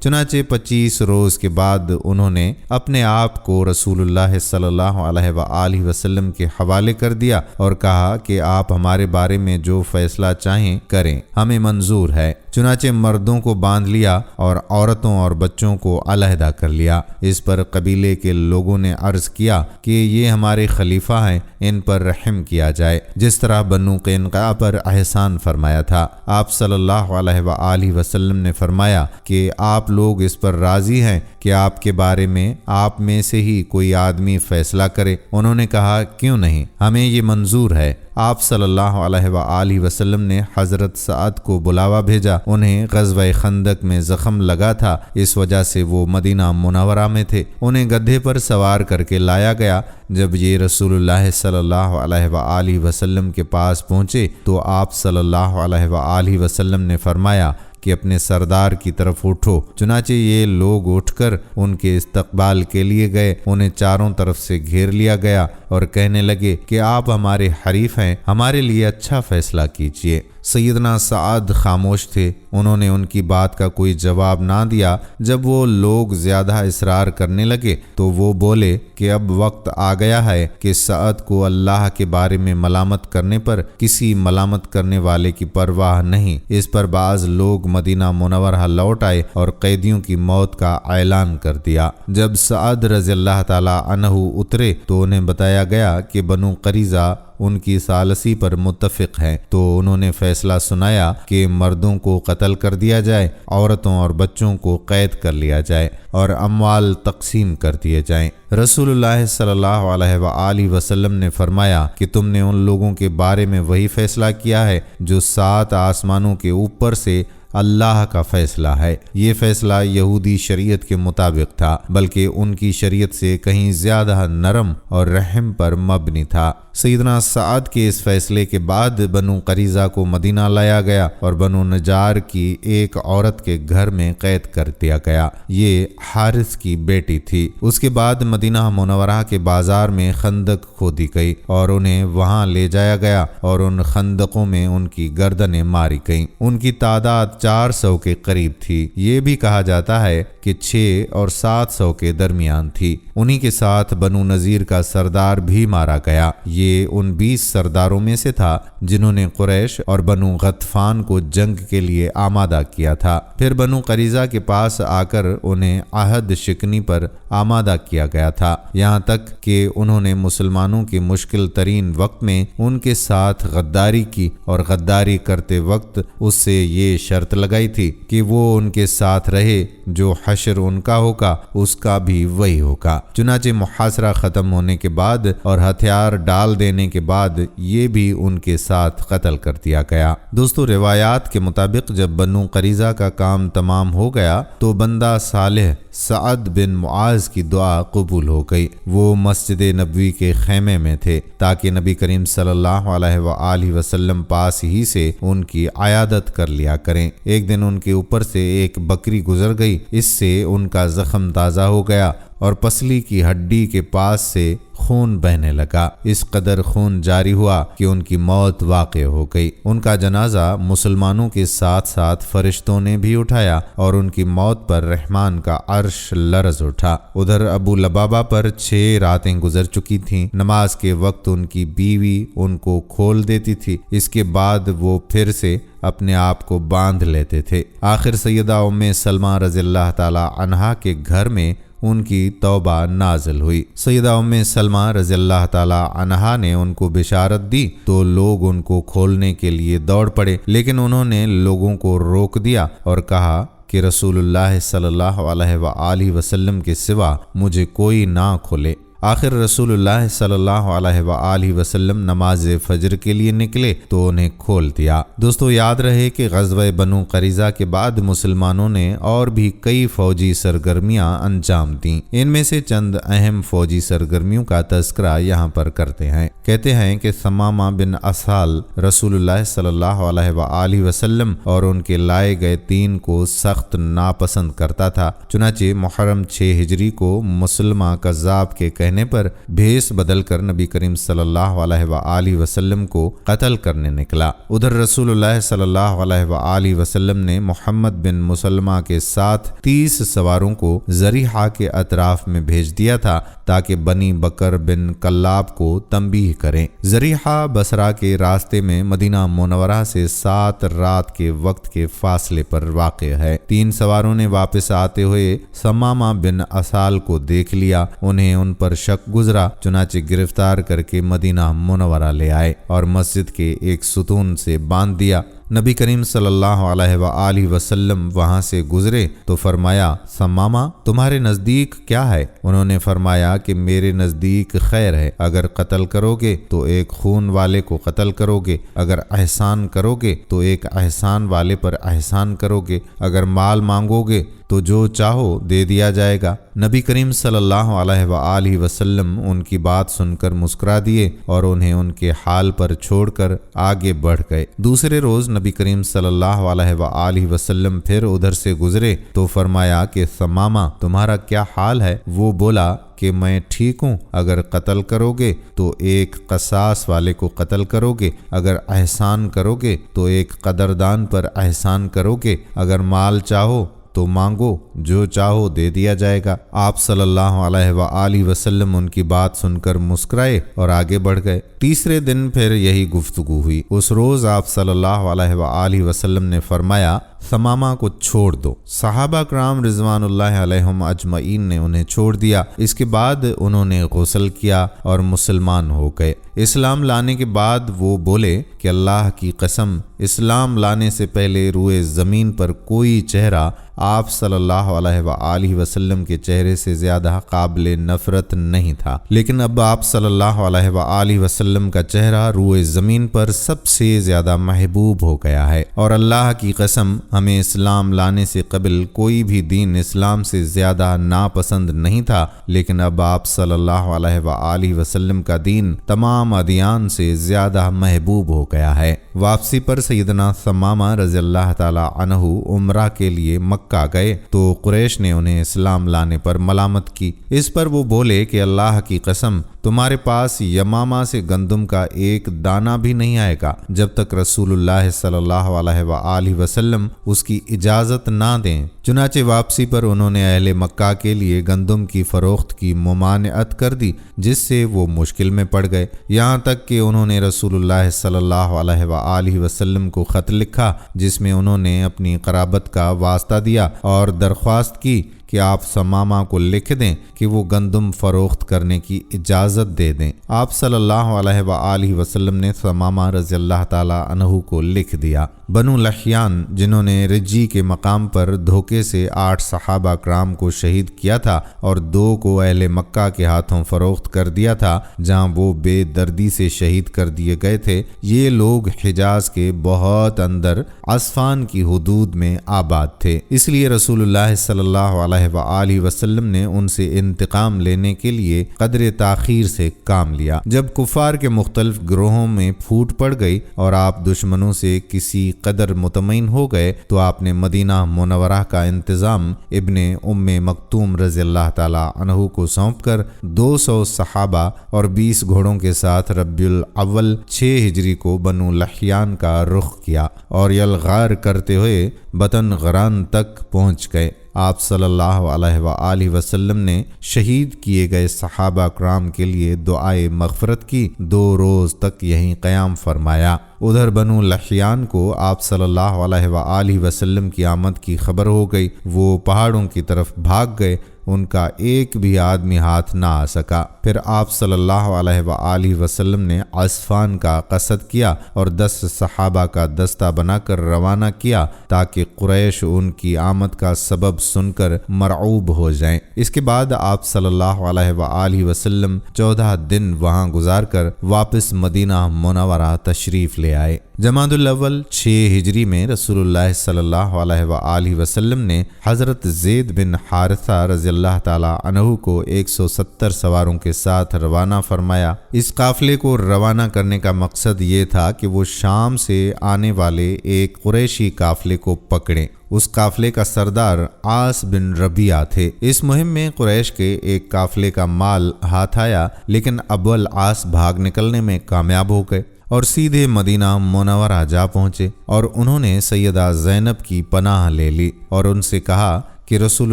چنانچہ 25 روز کے بعد انہوں نے اپنے آپ کو رسول اللہ صلی اللہ علیہ وآلہ وسلم کے حوالے کر دیا اور کہا کہ آپ ہمارے بارے میں جو فیصلہ چاہیں کریں، ہمیں منظور ہے۔ چنانچہ مردوں کو باندھ لیا اور عورتوں اور بچوں کو علیحدہ کر لیا۔ اس پر قبیلے کے لوگوں نے عرض کیا کہ یہ ہمارے خلیفہ ہیں، ان پر رحم کیا جائے، جس طرح بنو قینقاع پر احسان فرمایا تھا۔ آپ صلی اللہ علیہ وآلہ وسلم نے فرمایا کہ آپ لوگ اس پر راضی ہیں کہ آپ کے بارے میں آپ میں سے ہی کوئی آدمی فیصلہ کرے؟ انہوں نے کہا کیوں نہیں، ہمیں یہ منظور ہے۔ آپ صلی اللہ علیہ وآلہ وسلم نے حضرت سعد کو بلاوا بھیجا۔ انہیں غزوہ خندق میں زخم لگا تھا، اس وجہ سے وہ مدینہ منورہ میں تھے۔ انہیں گدھے پر سوار کر کے لایا گیا۔ جب یہ رسول اللہ صلی اللہ علیہ وآلہ وسلم کے پاس پہنچے تو آپ صلی اللہ علیہ وآلہ وسلم نے فرمایا کہ اپنے سردار کی طرف اٹھو۔ چنانچہ یہ لوگ اٹھ کر ان کے استقبال کے لیے گئے۔ انہیں چاروں طرف سے گھیر لیا گیا اور کہنے لگے کہ آپ ہمارے حریف ہیں، ہمارے لیے اچھا فیصلہ کیجیے۔ سیدنا سعد خاموش تھے، انہوں نے ان کی بات کا کوئی جواب نہ دیا۔ جب وہ لوگ زیادہ اصرار کرنے لگے تو وہ بولے کہ اب وقت آ گیا ہے کہ سعد کو اللہ کے بارے میں ملامت کرنے پر کسی ملامت کرنے والے کی پرواہ نہیں۔ اس پر بعض لوگ مدینہ منورہ لوٹ آئے اور قیدیوں کی موت کا اعلان کر دیا۔ جب سعد رضی اللہ تعالی عنہ اترے تو انہیں بتایا گیا کہ بنو قریظہ ان کی ثالثی پر متفق ہیں، تو انہوں نے فیصلہ سنایا کہ مردوں کو قتل کر دیا جائے، عورتوں اور بچوں کو قید کر لیا جائے اور اموال تقسیم کر دیے جائیں۔ رسول اللہ صلی اللہ علیہ وآلہ وسلم نے فرمایا کہ تم نے ان لوگوں کے بارے میں وہی فیصلہ کیا ہے جو 7 آسمانوں کے اوپر سے اللہ کا فیصلہ ہے۔ یہ فیصلہ یہودی شریعت کے مطابق تھا، بلکہ ان کی شریعت سے کہیں زیادہ نرم اور رحم پر مبنی تھا۔ سیدنا سعد کے اس فیصلے کے بعد بنو قریظہ کو مدینہ لایا گیا اور بنو نجار کی ایک عورت کے گھر میں قید کر دیا گیا۔ یہ حارث کی بیٹی تھی۔ اس کے بعد مدینہ منورہ کے بازار میں خندق کھودی گئی اور انہیں وہاں لے جایا گیا اور ان خندقوں میں ان کی گردنیں ماری گئیں۔ ان کی تعداد 400 کے قریب تھی۔ یہ بھی کہا جاتا ہے کہ 6 اور 700 کے درمیان تھی۔ انہی کے ساتھ بنو نذیر کا سردار بھی مارا گیا۔ یہ ان 20 سرداروں میں سے تھا جنہوں نے قریش اور بنو غطفان کو جنگ کے لیے آمادہ کیا تھا۔ پھر بنو قریظہ کے پاس آ کر انہیں عہد شکنی پر آمادہ کیا گیا تھا، یہاں تک کہ انہوں نے مسلمانوں کے مشکل ترین وقت میں ان کے ساتھ غداری کی اور غداری کرتے وقت اس سے یہ شرط لگائی تھی کہ وہ ان کے ساتھ رہے، جو حشر ان کا ہوگا اس کا بھی وہی ہوگا۔ چنانچہ محاصرہ ختم ہونے کے بعد اور ہتھیار ڈال دینے کے بعد یہ بھی ان کے ساتھ قتل کر دیا گیا۔ دوستو، روایات کے مطابق جب بنو قریظہ کا کام تمام ہو گیا تو بندہ صالح سعد بن معاذ کی دعا قبول ہو گئی۔ وہ مسجد نبوی کے خیمے میں تھے تاکہ نبی کریم صلی اللہ علیہ وآلہ وسلم پاس ہی سے ان کی عیادت کر لیا کریں۔ ایک دن ان کے اوپر سے ایک بکری گزر گئی، اس سے ان کا زخم تازہ ہو گیا اور پسلی کی ہڈی کے پاس سے خون بہنے لگا۔ اس قدر خون جاری ہوا کہ ان کی موت واقع ہو گئی۔ ان کا جنازہ مسلمانوں کے ساتھ ساتھ فرشتوں نے بھی اٹھایا اور ان کی موت پر رحمان کا عرش لرز اٹھا۔ ادھر ابو لبابہ پر 6 راتیں گزر چکی تھیں۔ نماز کے وقت ان کی بیوی ان کو کھول دیتی تھی، اس کے بعد وہ پھر سے اپنے آپ کو باندھ لیتے تھے۔ آخر سیدہ ام سلمہ رضی اللہ تعالی عنہا کے گھر میں ان کی توبہ نازل ہوئی۔ سیدہ ام سلمہ رضی اللہ تعالی عنہا نے ان کو بشارت دی تو لوگ ان کو کھولنے کے لیے دوڑ پڑے، لیکن انہوں نے لوگوں کو روک دیا اور کہا کہ رسول اللہ صلی اللہ علیہ وآلہ وسلم کے سوا مجھے کوئی نہ کھولے۔ آخر رسول اللہ صلی اللہ علیہ وآلہ وسلم نماز فجر کے لیے نکلے تو انہیں کھول دیا۔ دوستو، یاد رہے کہ غزوہ بنو قریظہ کے بعد مسلمانوں نے اور بھی کئی فوجی سرگرمیاں انجام دیں۔ ان میں سے چند اہم فوجی سرگرمیوں کا تذکرہ یہاں پر کرتے ہیں۔ کہتے ہیں کہ ثمامہ بن اسال رسول اللہ صلی اللہ علیہ وآلہ وسلم اور ان کے لائے گئے دین کو سخت ناپسند کرتا تھا۔ چنانچہ محرم 6 ہجری کو مسلمہ کذاب کے کہنے پر بھیس بدل کر نبی کریم صلی اللہ علیہ وآلہ وسلم کو قتل کرنے نکلا۔ ادھر رسول اللہ صلی اللہ علیہ وآلہ وسلم نے محمد بن مسلمہ کے ساتھ 30 سواروں کو ذریحہ کے اطراف میں بھیج دیا تھا تاکہ بنی بکر بن کلاب کو تنبیہ کریں۔ ذریحہ بصرہ کے راستے میں مدینہ منورہ سے 7 رات کے وقت کے فاصلے پر واقع ہے۔ 3 سواروں نے واپس آتے ہوئے ثمامہ بن اسال کو دیکھ لیا، انہیں ان پر شک گزرا، چنانچہ گرفتار کر کے مدینہ منورہ لے آئے اور مسجد کے ایک ستون سے باندھ دیا۔ نبی کریم صلی اللہ علیہ وآلہ وسلم وہاں سے گزرے تو فرمایا، ثمامہ تمہارے نزدیک کیا ہے؟ انہوں نے فرمایا کہ میرے نزدیک خیر ہے، اگر قتل کرو گے تو ایک خون والے کو قتل کرو گے، اگر احسان کرو گے تو ایک احسان والے پر احسان کرو گے، اگر مال مانگو گے تو جو چاہو دے دیا جائے گا۔ نبی کریم صلی اللہ علیہ وآلہ وسلم ان کی بات سن کر مسکرا دیے اور انہیں ان کے حال پر چھوڑ کر آگے بڑھ گئے۔ دوسرے روز نبی کریم صلی اللہ علیہ وآلہ وسلم پھر ادھر سے گزرے تو فرمایا کہ ثمامہ تمہارا کیا حال ہے؟ وہ بولا کہ میں ٹھیک ہوں، اگر قتل کرو گے تو ایک قصاص والے کو قتل کرو گے، اگر احسان کرو گے تو ایک قدردان پر احسان کرو گے، اگر مال چاہو تو مانگو، جو چاہو دے دیا جائے گا۔ آپ صلی اللہ علیہ وآلہ وسلم ان کی بات سن کر مسکرائے اور آگے بڑھ گئے۔ تیسرے دن پھر یہی گفتگو ہوئی۔ اس روز آپ صلی اللہ علیہ وآلہ وسلم نے فرمایا، ثمامہ کو چھوڑ دو۔ صحابہ کرام رضوان اللہ علیہم اجمعین نے انہیں چھوڑ دیا۔ اس کے بعد انہوں نے غسل کیا اور مسلمان ہو گئے۔ اسلام لانے کے بعد وہ بولے کہ اللہ کی قسم، اسلام لانے سے پہلے روئے زمین پر کوئی چہرہ آپ صلی اللہ علیہ وآلہ وسلم کے چہرے سے زیادہ قابل نفرت نہیں تھا، لیکن اب آپ صلی اللہ علیہ وآلہ وسلم کا چہرہ روئے زمین پر سب سے زیادہ محبوب ہو گیا ہے، اور اللہ کی قسم ہمیں اسلام لانے سے قبل کوئی بھی دین اسلام سے زیادہ ناپسند نہیں تھا، لیکن اب آپ صلی اللہ علیہ وآلہ وسلم کا دین تمام ادیان سے زیادہ محبوب ہو گیا ہے۔ واپسی پر سیدنا ثمامہ رضی اللہ تعالی عنہ عمرہ کے لیے مکہ گئے تو قریش نے انہیں اسلام لانے پر ملامت کی۔ اس پر وہ بولے کہ اللہ کی قسم، تمہارے پاس یمامہ سے گندم کا ایک دانہ بھی نہیں آئے گا جب تک رسول اللہ صلی اللہ علیہ وآلہ وسلم اس کی اجازت نہ دیں۔ چنانچہ واپسی پر انہوں نے اہل مکہ کے لیے گندم کی فروخت کی ممانعت کر دی، جس سے وہ مشکل میں پڑ گئے، یہاں تک کہ انہوں نے رسول اللہ صلی اللہ علیہ وآلہ وسلم کو خط لکھا جس میں انہوں نے اپنی قرابت کا واسطہ دیا اور درخواست کی کہ آپ ثمامہ کو لکھ دیں کہ وہ گندم فروخت کرنے کی اجازت دے دیں۔ آپ صلی اللہ علیہ وآلہ وسلم نے ثمامہ رضی اللہ تعالی عنہ کو لکھ دیا۔ بنو لحیان، جنہوں نے رجی کے مقام پر دھوکے سے 8 صحابہ کرام کو شہید کیا تھا اور 2 کو اہل مکہ کے ہاتھوں فروخت کر دیا تھا جہاں وہ بے دردی سے شہید کر دیے گئے تھے، یہ لوگ حجاز کے بہت اندر عصفان کی حدود میں آباد تھے، اس لیے رسول اللہ صلی اللہ علیہ وآلہ وسلم نے ان سے انتقام لینے کے لیے قدر تاخیر سے کام لیا۔ جب کفار کے مختلف گروہوں میں پھوٹ پڑ گئی اور آپ دشمنوں سے کسی قدر مطمئن ہو گئے تو آپ نے مدینہ منورہ کا انتظام ابن ام مکتوم رضی اللہ تعالی عنہ کو سونپ کر 200 صحابہ اور 20 گھوڑوں کے ساتھ ربیع الاول 6 ہجری کو بنو لحیان کا رخ کیا اور یلغار کرتے ہوئے بطن غران تک پہنچ گئے۔ آپ صلی اللہ علیہ وآلہ وسلم نے شہید کیے گئے صحابہ کرام کے لیے دعائے مغفرت کی، 2 روز تک یہیں قیام فرمایا۔ ادھر بنو لحیان کو آپ صلی اللہ علیہ وآلہ وسلم کی آمد کی خبر ہو گئی، وہ پہاڑوں کی طرف بھاگ گئے، ان کا ایک بھی آدمی ہاتھ نہ آ سکا۔ پھر آپ صلی اللہ علیہ وآلہ وسلم نے عصفان کا قصد کیا اور 10 صحابہ کا دستہ بنا کر روانہ کیا تاکہ قریش ان کی آمد کا سبب سن کر مرعوب ہو جائیں۔ اس کے بعد آپ صلی اللہ علیہ وآلہ وسلم 14 دن وہاں گزار کر واپس مدینہ منورہ تشریف لے آئے۔ جمادی الاول 6 ہجری میں رسول اللہ صلی اللہ علیہ وآلہ وسلم نے حضرت زید بن حارثہ رضی اللہ تعالی عنہ کو 170 سواروں کے ساتھ روانہ فرمایا۔ اس قافلے کو روانہ کرنے کا مقصد یہ تھا کہ وہ شام سے آنے والے ایک قریشی قافلے کو پکڑیں۔ اس قافلے کا سردار عاص بن ربیعہ تھے۔ اس مہم میں قریش کے ایک قافلے کا مال ہاتھ آیا، لیکن ابو العاص بھاگ نکلنے میں کامیاب ہو گئے اور سیدھے مدینہ منورہ جا پہنچے، اور انہوں نے سیدہ زینب کی پناہ لے لی اور ان سے کہا کہ رسول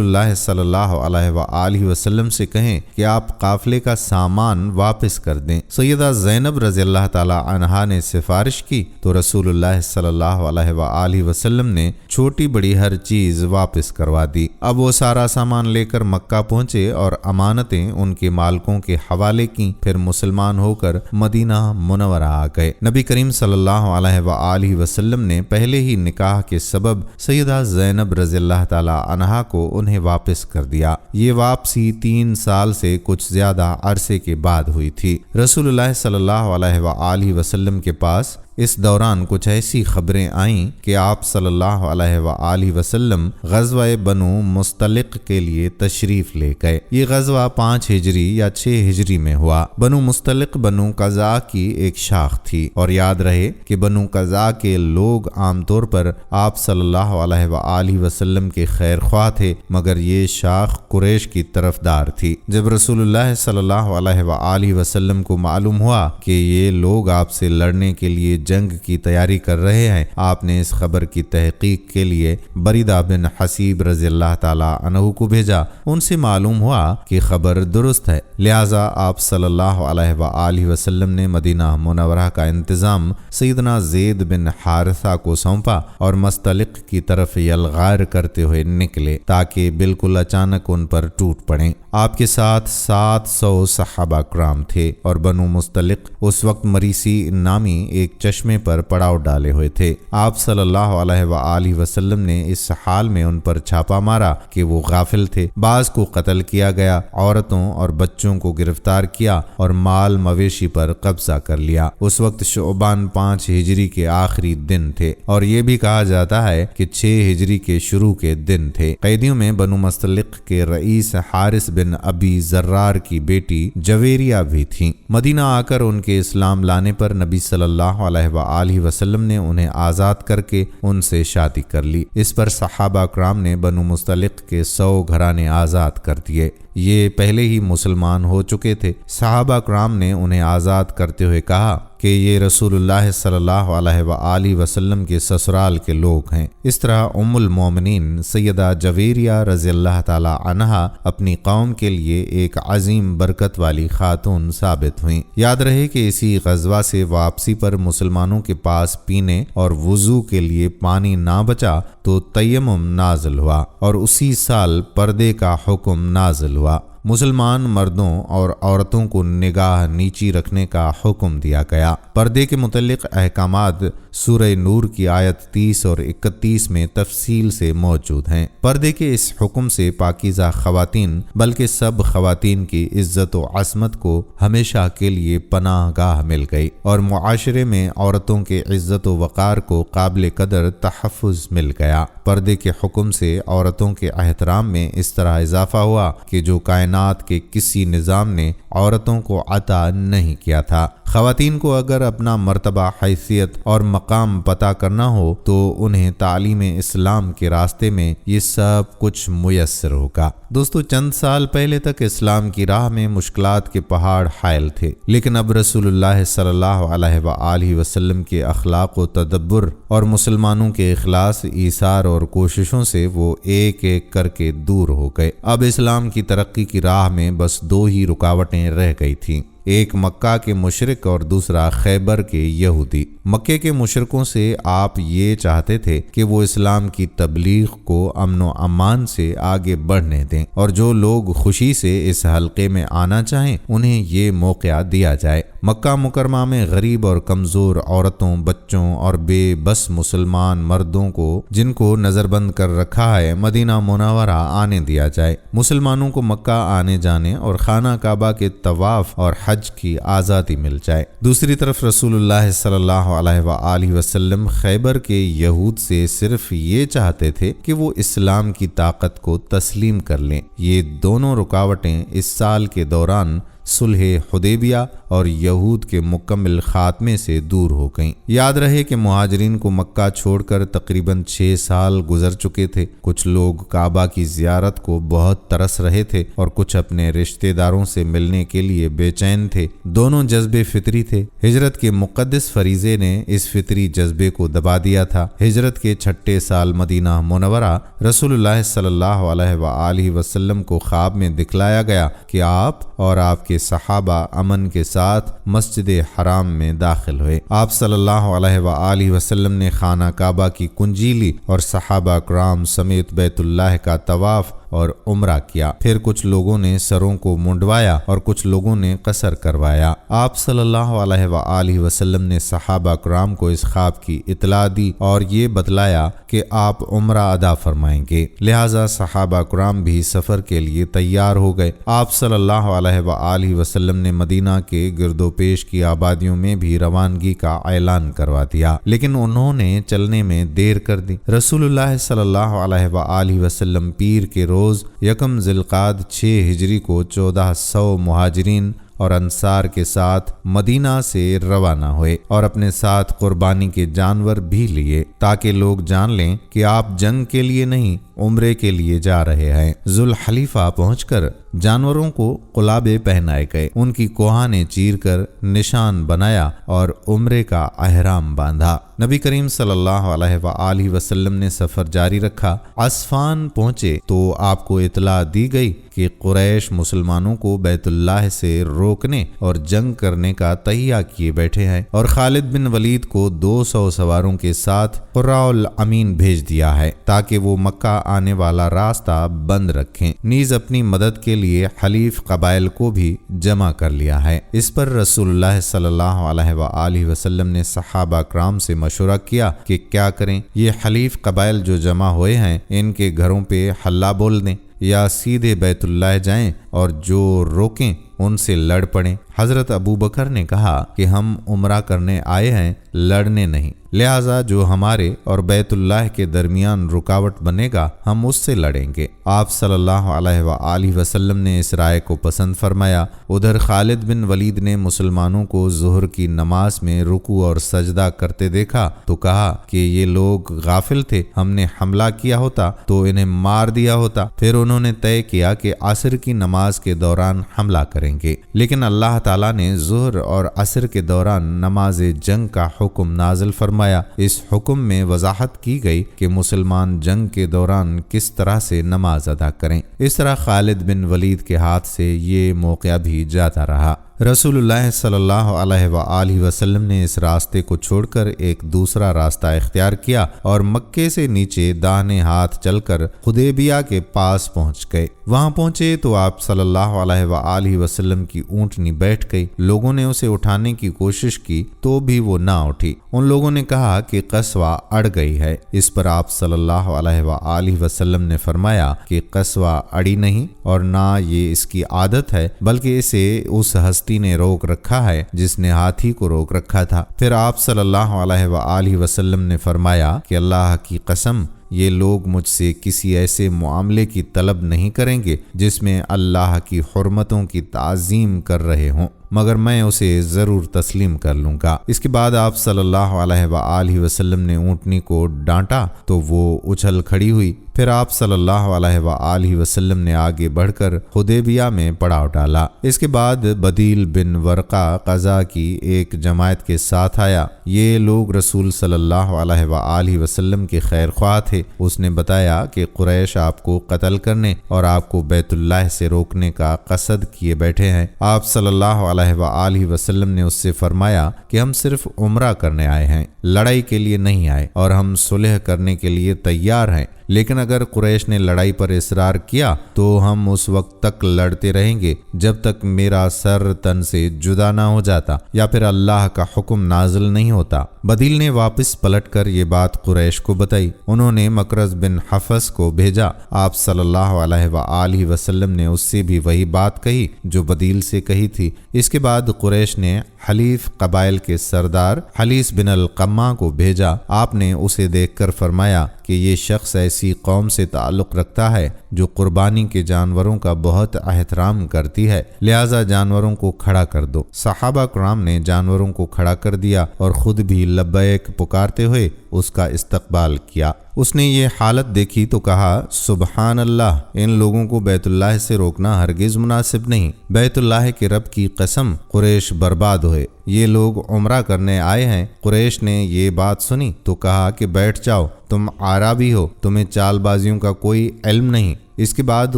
اللہ صلی اللہ علیہ وآلہ وسلم سے کہیں کہ آپ قافلے کا سامان واپس کر دیں۔ سیدہ زینب رضی اللہ تعالی عنہا نے سفارش کی تو رسول اللہ صلی اللہ علیہ وآلہ وسلم نے چھوٹی بڑی ہر چیز واپس کروا دی۔ اب وہ سارا سامان لے کر مکہ پہنچے اور امانتیں ان کے مالکوں کے حوالے کیں، پھر مسلمان ہو کر مدینہ منورہ آ گئے۔ نبی کریم صلی اللہ علیہ وآلہ وسلم نے پہلے ہی نکاح کے سبب سیدہ زینب رضی اللہ تعالی عنہا کو انہیں واپس کر دیا۔ یہ واپسی 3 سال سے کچھ زیادہ عرصے کے بعد ہوئی تھی۔ رسول اللہ صلی اللہ علیہ وآلہ وسلم کے پاس اس دوران کچھ ایسی خبریں آئیں کہ آپ صلی اللہ علیہ وآلہ وسلم غزوہ بنو مستلق کے لیے تشریف لے گئے۔ یہ غزوہ 5 ہجری یا 6 ہجری میں ہوا۔ بنو مستلق بنو قزا کی ایک شاخ تھی، اور یاد رہے کہ بنو قزا کے لوگ عام طور پر آپ صلی اللہ علیہ وآلہ وسلم کے خیر خواہ تھے، مگر یہ شاخ قریش کی طرفدار تھی۔ جب رسول اللہ صلی اللہ علیہ وآلہ وسلم کو معلوم ہوا کہ یہ لوگ آپ سے لڑنے کے لیے جنگ کی تیاری کر رہے ہیں، آپ نے اس خبر کی تحقیق کے لیے بریدہ بن حسیب رضی اللہ تعالی عنہ کو بھیجا۔ ان سے معلوم ہوا کہ خبر درست ہے، لہٰذا آپ صلی اللہ علیہ وآلہ وسلم نے مدینہ منورہ کا انتظام سیدنا زید بن حارثہ کو سونپا اور مستلق کی طرف یلغار کرتے ہوئے نکلے تاکہ بالکل اچانک ان پر ٹوٹ پڑیں۔ آپ کے ساتھ 700 صحابہ کرام تھے اور بنو مستلق اس وقت مریسی نامی ایک چشمے پر پڑاؤ ڈالے ہوئے تھے۔ آپ صلی اللہ علیہ وآلہ وسلم نے اس حال میں ان پر چھاپا مارا کہ وہ غافل تھے۔ بعض کو قتل کیا گیا، عورتوں اور بچوں کو گرفتار کیا اور مال مویشی پر قبضہ کر لیا۔ اس وقت شعبان 5 ہجری کے آخری دن تھے، اور یہ بھی کہا جاتا ہے کہ 6 ہجری کے شروع کے دن تھے۔ قیدیوں میں بنو مستلق کے رئیس حارث بن ابی زرار کی بیٹی جویریہ بھی تھیں۔ مدینہ آ کر ان کے اسلام لانے پر نبی صلی اللہ علیہ وآلہ وسلم نے انہیں آزاد کر کے ان سے شادی کر لی۔ اس پر صحابہ کرام نے بنو مستلق کے 100 گھرانے آزاد کر دیے۔ یہ پہلے ہی مسلمان ہو چکے تھے۔ صحابہ کرام نے انہیں آزاد کرتے ہوئے کہا کہ یہ رسول اللہ صلی اللہ علیہ وآلہ وسلم کے سسرال کے لوگ ہیں۔ اس طرح ام المومنین سیدہ جویریہ رضی اللہ تعالی عنہا اپنی قوم کے لیے ایک عظیم برکت والی خاتون ثابت ہوئیں۔ یاد رہے کہ اسی غزوہ سے واپسی پر مسلمانوں کے پاس پینے اور وضو کے لیے پانی نہ بچا تو تیمم نازل ہوا، اور اسی سال پردے کا حکم نازل ہوا۔ مسلمان مردوں اور عورتوں کو نگاہ نیچی رکھنے کا حکم دیا گیا۔ پردے کے متعلق احکامات سورہ نور کی آیت 30 اور 31 میں تفصیل سے موجود ہیں۔ پردے کے اس حکم سے پاکیزہ خواتین بلکہ سب خواتین کی عزت و عصمت کو ہمیشہ کے لیے پناہ گاہ مل گئی، اور معاشرے میں عورتوں کے عزت و وقار کو قابل قدر تحفظ مل گیا۔ پردے کے حکم سے عورتوں کے احترام میں اس طرح اضافہ ہوا کہ جو کائنات کے کسی نظام نے عورتوں کو عطا نہیں کیا تھا۔ خواتین کو اگر اپنا مرتبہ، حیثیت اور مقام پتہ کرنا ہو تو انہیں تعلیم اسلام کے راستے میں یہ سب کچھ میسر ہوگا۔ دوستو، چند سال پہلے تک اسلام کی راہ میں مشکلات کے پہاڑ حائل تھے، لیکن اب رسول اللہ صلی اللہ علیہ وآلہ وسلم کے اخلاق و تدبر اور مسلمانوں کے اخلاص، ایثار اور کوششوں سے وہ ایک ایک کر کے دور ہو گئے۔ اب اسلام کی ترقی کی راہ میں بس 2 ہی رکاوٹیں رہ گئی تھیں، ایک مکہ کے مشرک اور دوسرا خیبر کے یہودی۔ مکے کے مشرکوں سے آپ یہ چاہتے تھے کہ وہ اسلام کی تبلیغ کو امن و امان سے آگے بڑھنے دیں، اور جو لوگ خوشی سے اس حلقے میں آنا چاہیں انہیں یہ موقع دیا جائے۔ مکہ مکرمہ میں غریب اور کمزور عورتوں، بچوں اور بے بس مسلمان مردوں کو جن کو نظر بند کر رکھا ہے مدینہ منورہ آنے دیا جائے۔ مسلمانوں کو مکہ آنے جانے اور خانہ کعبہ کے طواف اور حج کی آزادی مل جائے۔ دوسری طرف رسول اللہ صلی اللہ علیہ وآلہ وسلم خیبر کے یہود سے صرف یہ چاہتے تھے کہ وہ اسلام کی طاقت کو تسلیم کر لیں۔ یہ دونوں رکاوٹیں اس سال کے دوران صلح حدیبیہ اور یہود کے مکمل خاتمے سے دور ہو گئیں۔ یاد رہے کہ مہاجرین کو مکہ چھوڑ کر تقریباً 6 سال گزر چکے تھے۔ کچھ لوگ کعبہ کی زیارت کو بہت ترس رہے تھے اور کچھ اپنے رشتہ داروں سے ملنے کے لیے بے چین تھے۔ دونوں جذبے فطری تھے۔ ہجرت کے مقدس فریضے نے اس فطری جذبے کو دبا دیا تھا۔ ہجرت کے 6 سال مدینہ منورہ رسول اللہ صلی اللہ علیہ وآلہ وسلم کو خواب میں دکھلایا گیا کہ آپ اور آپ کے صحابہ امن کے ساتھ مسجد حرام میں داخل ہوئے۔ آپ صلی اللہ علیہ وآلہ وسلم نے خانہ کعبہ کی کنجی لی اور صحابہ کرام سمیت بیت اللہ کا طواف اور عمرہ کیا۔ پھر کچھ لوگوں نے سروں کو منڈوایا اور کچھ لوگوں نے قصر کروایا۔ آپ صلی اللہ علیہ وآلہ وسلم نے صحابہ کرام کو اس خواب کی اطلاع دی اور یہ بتلایا کہ آپ عمرہ ادا فرمائیں گے، لہٰذا صحابہ کرام بھی سفر کے لیے تیار ہو گئے۔ آپ صلی اللہ علیہ وآلہ وسلم نے مدینہ کے گرد و پیش کی آبادیوں میں بھی روانگی کا اعلان کروا دیا، لیکن انہوں نے چلنے میں دیر کر دی۔ رسول اللہ صلی اللہ علیہ وآلہ وسلم پیر کے روز یکم ذی القعدہ 6 ہجری کو 1400 مہاجرین اور انصار کے ساتھ مدینہ سے روانہ ہوئے اور اپنے ساتھ قربانی کے جانور بھی لیے تاکہ لوگ جان لیں کہ آپ جنگ کے لیے نہیں عمرے کے لیے جا رہے ہیں۔ ذوالحلیفہ پہنچ کر جانوروں کو قلابے پہنائے گئے، ان کی کوہانیں چیر کر نشان بنایا اور عمرے کا احرام باندھا۔ نبی کریم صلی اللہ علیہ وآلہ وسلم نے سفر جاری رکھا۔ عصفان پہنچے تو آپ کو اطلاع دی گئی کہ قریش مسلمانوں کو بیت اللہ سے روکنے اور جنگ کرنے کا تہیہ کیے بیٹھے ہیں اور خالد بن ولید کو 200 سواروں کے ساتھ قرہ الامین بھیج دیا ہے تاکہ وہ مکہ آنے والا راستہ بند رکھیں، نیز اپنی مدد کے لیے حلیف قبائل کو بھی جمع کر لیا ہے۔ اس پر رسول اللہ صلی اللہ علیہ وآلہ وسلم نے صحابہ کرام سے مشورہ کیا کہ کیا کریں۔ یہ حلیف قبائل جو جمع ہوئے ہیں ان کے گھروں پہ حلہ بول دیں یا سیدھے بیت اللہ جائیں اور جو روکیں ان سے لڑ پڑیں۔ حضرت ابو بکر نے کہا کہ ہم عمرہ کرنے آئے ہیں، لڑنے نہیں، لہٰذا جو ہمارے اور بیت اللہ کے درمیان رکاوٹ بنے گا ہم اس سے لڑیں گے۔ آپ صلی اللہ علیہ وآلہ وسلم نے اس رائے کو پسند فرمایا۔ ادھر خالد بن ولید نے مسلمانوں کو ظہر کی نماز میں رکوع اور سجدہ کرتے دیکھا تو کہا کہ یہ لوگ غافل تھے، ہم نے حملہ کیا ہوتا تو انہیں مار دیا ہوتا۔ پھر انہوں نے طے کیا کہ عصر کی نماز کے دوران حملہ کریں گے، لیکن اللہ تعالیٰ نے ظہر اور عصر کے دوران نماز جنگ کا حکم نازل فرمایا۔ اس حکم میں وضاحت کی گئی کہ مسلمان جنگ کے دوران کس طرح سے نماز ادا کریں۔ اس طرح خالد بن ولید کے ہاتھ سے یہ موقعہ بھی جاتا رہا۔ رسول اللہ صلی اللہ علیہ وآلہ وسلم نے اس راستے کو چھوڑ کر ایک دوسرا راستہ اختیار کیا اور مکے سے نیچے داہنے ہاتھ چل کر حدیبیہ کے پاس پہنچ گئے۔ وہاں پہنچے تو آپ صلی اللہ علیہ وآلہ وسلم کی اونٹنی بیٹھ گئی۔ لوگوں نے اسے اٹھانے کی کوشش کی تو بھی وہ نہ اٹھی۔ ان لوگوں نے کہا کہ قصوہ اڑ گئی ہے۔ اس پر آپ صلی اللہ علیہ وآلہ وسلم نے فرمایا کہ قصوہ اڑی نہیں اور نہ یہ اس کی عادت ہے، بلکہ اسے اس ہستی نے روک رکھا ہے جس نے ہاتھی کو روک رکھا تھا۔ پھر آپ صلی اللہ علیہ وآلہ وسلم نے فرمایا کہ اللہ کی قسم یہ لوگ مجھ سے کسی ایسے معاملے کی طلب نہیں کریں گے جس میں اللہ کی حرمتوں کی تعظیم کر رہے ہوں، مگر میں اسے ضرور تسلیم کر لوں گا۔ اس کے بعد آپ صلی اللہ علیہ وآلہ وسلم نے اونٹنی کو ڈانٹا تو وہ اچھل کھڑی ہوئی۔ پھر آپ صلی اللہ علیہ وآلہ وسلم نے آگے بڑھ کر حدیبیہ میں پڑاؤ ڈالا۔ اس کے بعد بدیل بن ورقہ قضا کی ایک جماعت کے ساتھ آیا۔ یہ لوگ رسول صلی اللہ علیہ وآلہ وسلم کے خیر خواہ تھے۔ اس نے بتایا کہ قریش آپ کو قتل کرنے اور آپ کو بیت اللہ سے روکنے کا قصد کیے بیٹھے ہیں۔ آپ صلی اللہ علیہ وآلہ وسلم نے اس سے فرمایا کہ ہم صرف عمرہ کرنے آئے ہیں، لڑائی کے لیے نہیں آئے، اور ہم صلح کرنے کے لیے تیار ہیں، لیکن اگر قریش نے لڑائی پر اصرار کیا تو ہم اس وقت تک لڑتے رہیں گے جب تک میرا سر تن سے جدا نہ ہو جاتا یا پھر اللہ کا حکم نازل نہیں ہوتا۔ بدیل نے واپس پلٹ کر یہ بات قریش کو بتائی۔ انہوں نے مکرز بن حفص کو بھیجا۔ آپ صلی اللہ علیہ وآلہ وسلم نے اس سے بھی وہی بات کہی جو بدیل سے کہی تھی۔ اس کے بعد قریش نے حلیف قبائل کے سردار حلیس بن القمہ کو بھیجا۔ آپ نے اسے دیکھ کر فرمایا کہ یہ شخص ایسی قوم سے تعلق رکھتا ہے جو قربانی کے جانوروں کا بہت احترام کرتی ہے، لہذا جانوروں کو کھڑا کر دو۔ صحابہ کرام نے جانوروں کو کھڑا کر دیا اور خود بھی لبیک پکارتے ہوئے اس کا استقبال کیا۔ اس نے یہ حالت دیکھی تو کہا، سبحان اللہ، ان لوگوں کو بیت اللہ سے روکنا ہرگز مناسب نہیں۔ بیت اللہ کے رب کی قسم، قریش برباد ہوئے، یہ لوگ عمرہ کرنے آئے ہیں۔ قریش نے یہ بات سنی تو کہا کہ بیٹھ جاؤ، تم عربی ہو، تمہیں چال بازیوں کا کوئی علم نہیں۔ اس کے بعد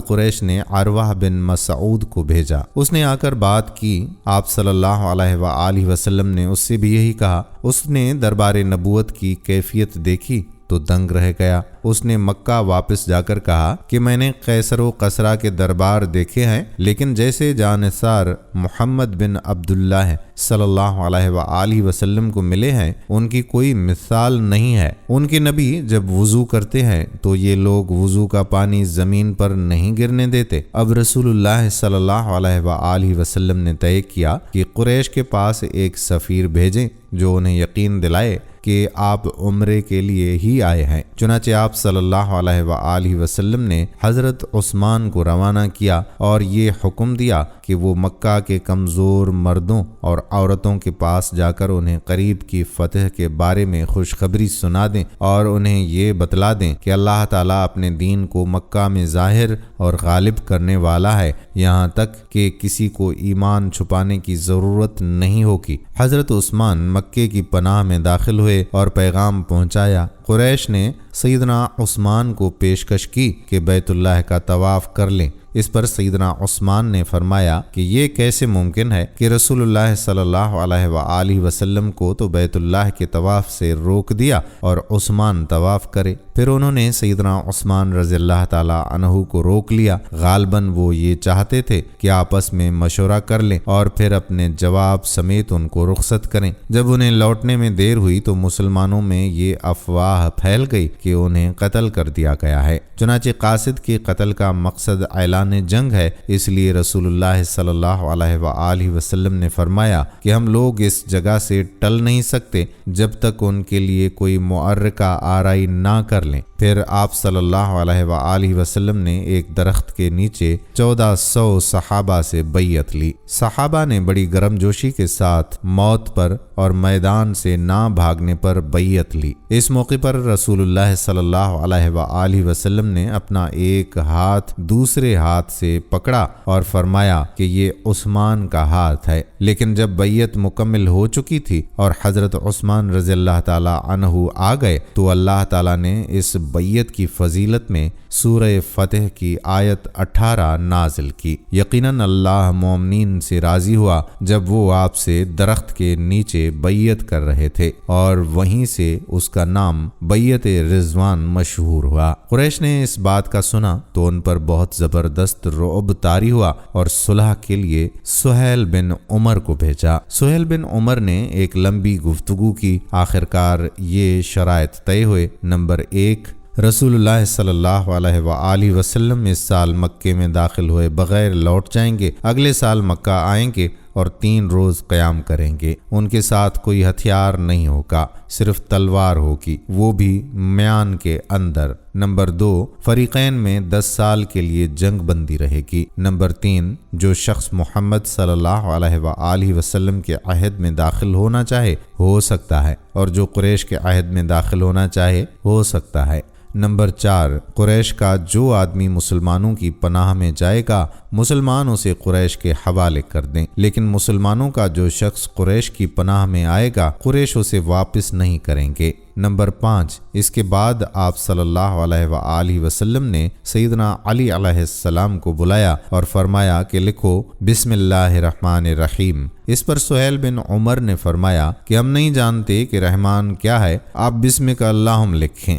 قریش نے عروہ بن مسعود کو بھیجا۔ اس نے آ کر بات کی۔ آپ صلی اللہ علیہ وآلہ وسلم نے اس سے بھی یہی کہا۔ اس نے دربار نبوت کی کیفیت دیکھی تو دنگ رہ گیا۔ اس نے مکہ واپس جا کر کہا کہ میں نے قیصر و قصرہ کے دربار دیکھے ہیں، لیکن جیسے جانثار محمد بن عبداللہ صلی اللہ علیہ وآلہ وسلم کو ملے ہیں ان کی کوئی مثال نہیں ہے۔ ان کے نبی جب وضو کرتے ہیں تو یہ لوگ وضو کا پانی زمین پر نہیں گرنے دیتے۔ اب رسول اللہ صلی اللہ علیہ وآلہ وسلم نے طے کیا کہ قریش کے پاس ایک سفیر بھیجیں جو انہیں یقین دلائے کہ آپ عمرے کے لیے ہی آئے ہیں۔ چنانچہ آپ صلی اللہ علیہ وآلہ وسلم نے حضرت عثمان کو روانہ کیا اور یہ حکم دیا کہ وہ مکہ کے کمزور مردوں اور عورتوں کے پاس جا کر انہیں قریب کی فتح کے بارے میں خوشخبری سنا دیں اور انہیں یہ بتلا دیں کہ اللہ تعالیٰ اپنے دین کو مکہ میں ظاہر اور غالب کرنے والا ہے، یہاں تک کہ کسی کو ایمان چھپانے کی ضرورت نہیں ہوگی۔ حضرت عثمان مکے کی پناہ میں داخل ہوئے اور پیغام پہنچایا۔ قریش نے سیدنا عثمان کو پیشکش کی کہ بیت اللہ کا طواف کر لیں۔ اس پر سیدنا عثمان نے فرمایا کہ یہ کیسے ممکن ہے کہ رسول اللہ صلی اللہ علیہ وآلہ وسلم کو تو بیت اللہ کے طواف سے روک دیا اور عثمان طواف کرے۔ پھر انہوں نے سیدنا عثمان رضی اللہ تعالی عنہ کو روک لیا۔ غالباً وہ یہ چاہتے تھے کہ آپس میں مشورہ کر لیں اور پھر اپنے جواب سمیت ان کو رخصت کریں۔ جب انہیں لوٹنے میں دیر ہوئی تو مسلمانوں میں یہ افواہ پھیل گئی کہ انہیں قتل کر دیا گیا ہے۔ چنانچہ قاصد کے قتل کا مقصد اعلان جنگ ہے، اس لیے رسول اللہ صلی اللہ علیہ وآلہ وسلم نے فرمایا کہ ہم لوگ اس جگہ سے ٹل نہیں سکتے جب تک ان کے لیے کوئی معرکہ آرائی نہ کر لیں۔ پھر آپ صلی اللہ علیہ وآلہ وسلم نے ایک درخت کے نیچے 1400 صحابہ سے بیعت لی۔ صحابہ نے بڑی گرم جوشی کے ساتھ موت پر اور میدان سے نہ بھاگنے پر بیعت لی۔ اس موقع پر رسول اللہ صلی اللہ علیہ وآلہ وسلم نے اپنا ایک ہاتھ دوسرے ہاتھ سے پکڑا اور فرمایا کہ یہ عثمان کا ہاتھ ہے۔ لیکن جب بیعت مکمل ہو چکی تھی اور حضرت عثمان رضی اللہ تعالی عنہ آ گئے تو اللہ تعالی نے اس بیعت کی فضیلت میں سورہ فتح کی آیت 18 نازل کی۔ یقیناً اللہ مومنین سے راضی ہوا جب وہ آپ سے درخت کے نیچے بیعت کر رہے تھے، اور وہیں سے اس کا نام بیعت رضوان مشہور ہوا۔ قریش نے اس بات کا سنا تو ان پر بہت زبردست رعب طاری ہوا اور صلح کے لیے سہیل بن عمر کو بھیجا۔ سہیل بن عمر نے ایک لمبی گفتگو کی۔ آخرکار یہ شرائط طے ہوئے۔ نمبر 1، رسول اللہ صلی اللہ علیہ وآلہ وسلم اس سال مکے میں داخل ہوئے بغیر لوٹ جائیں گے، اگلے سال مکہ آئیں گے اور 3 روز قیام کریں گے۔ ان کے ساتھ کوئی ہتھیار نہیں ہوگا، صرف تلوار ہوگی، وہ بھی میان کے اندر۔ نمبر 2، فریقین میں 10 سال کے لیے جنگ بندی رہے گی۔ نمبر 3، جو شخص محمد صلی اللہ علیہ وآلہ وسلم کے عہد میں داخل ہونا چاہے ہو سکتا ہے، اور جو قریش کے عہد میں داخل ہونا چاہے ہو سکتا ہے۔ نمبر 4، قریش کا جو آدمی مسلمانوں کی پناہ میں جائے گا مسلمان اسے قریش کے حوالے کر دیں، لیکن مسلمانوں کا جو شخص قریش کی پناہ میں آئے گا قریش اسے واپس نہیں کریں گے۔ نمبر 5، اس کے بعد آپ صلی اللہ علیہ وآلہ وسلم نے سیدنا علی علیہ السلام کو بلایا اور فرمایا کہ لکھو بسم اللہ الرحمن الرحیم۔ اس پر سہیل بن عمر نے فرمایا کہ ہم نہیں جانتے کہ رحمان کیا ہے، آپ بسمک اللہم لکھیں۔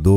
2